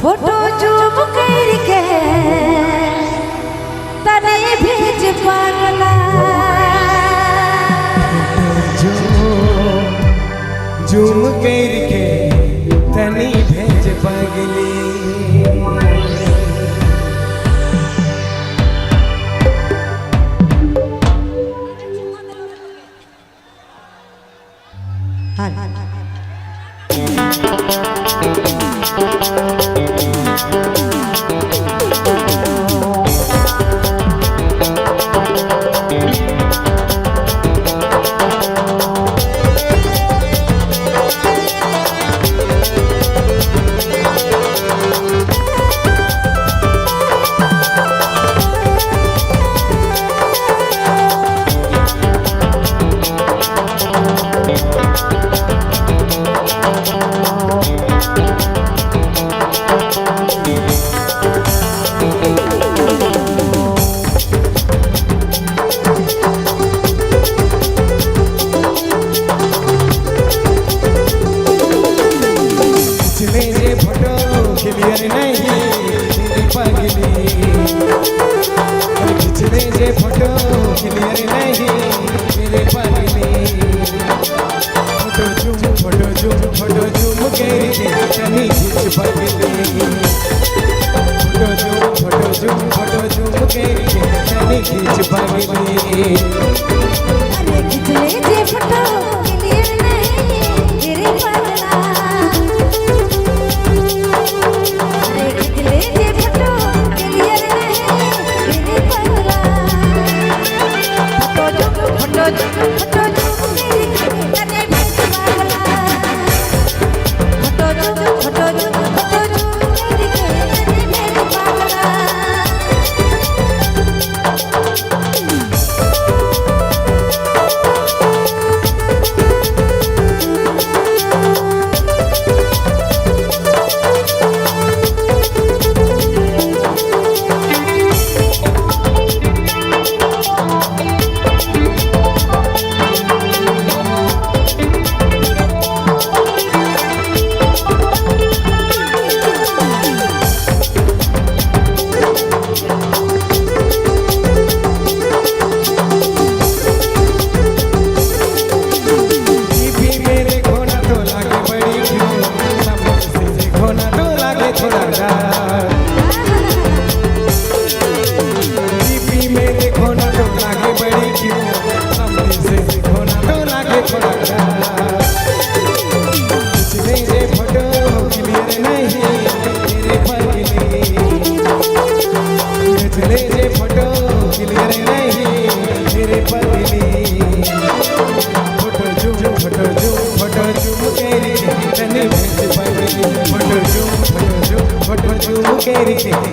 photo zoom करके तने भेज पागला जूम करके तनी भेज पागली फोटो क्लियर नहीं मेरे पागली फोटो जूम करके तनी भेज पागली फोटो जूम करके तनी भेज पागली अरे खिंच ले जे फोटो क्लियर नहीं मेरे पागला अरे खिंच ले जे फोटो क्लियर नहीं मेरे पागला फोटो जूम करके तने भेज पागला फोटो जूम करके तने भेज पागला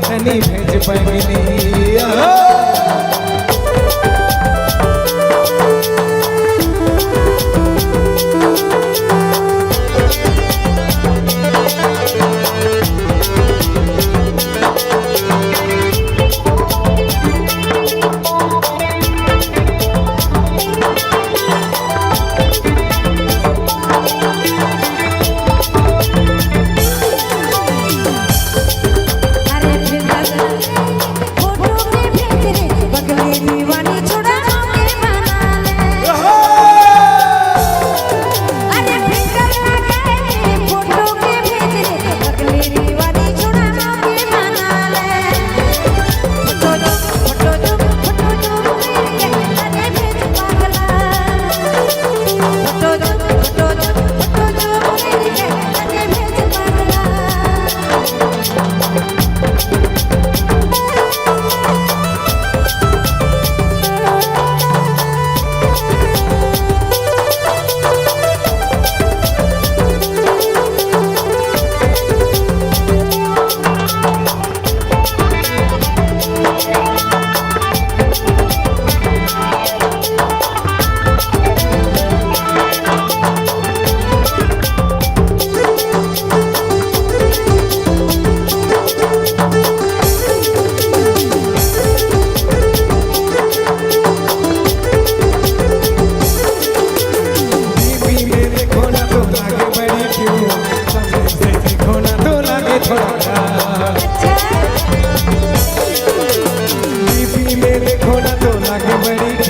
तनी भेज पागली अरे फिर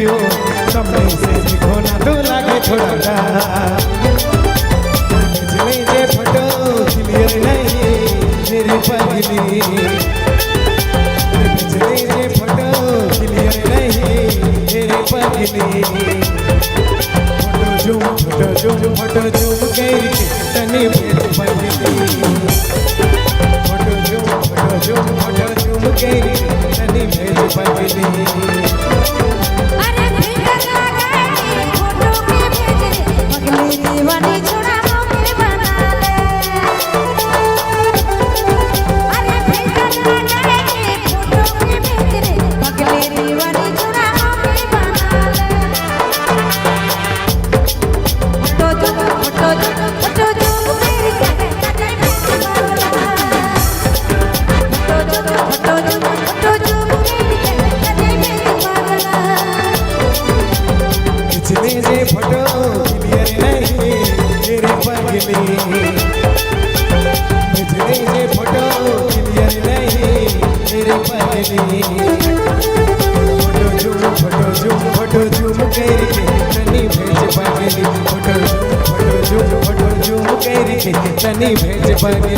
लियो सामने से देखो ना तो लागे थोड़ा भेजले जे फोटो क्लियर नहीं मेरी पगली भेजले जे फोटो क्लियर नहीं मेरी पगली फोटो झूम करके तनी भेज पगली फोटो झूम करके तनी भेज पगली अरे फिल्टर लगाई फोटो के भेजे पगली दीवानी छोड़ा मोके बना ले अरे फिल्टर लगाई फोटो के भेजे पगली दीवानी छोड़ा मोके बना ले फोटो झूम करके फोटो झूम खिंचले जे फोटो क्लियर नहीं मेरी पगली खिंचले जे फोटो क्लियर नहीं मेरी पगली फोटो झूम करके तनी भेज पगली फोटो झूम करके तनी भेज पगली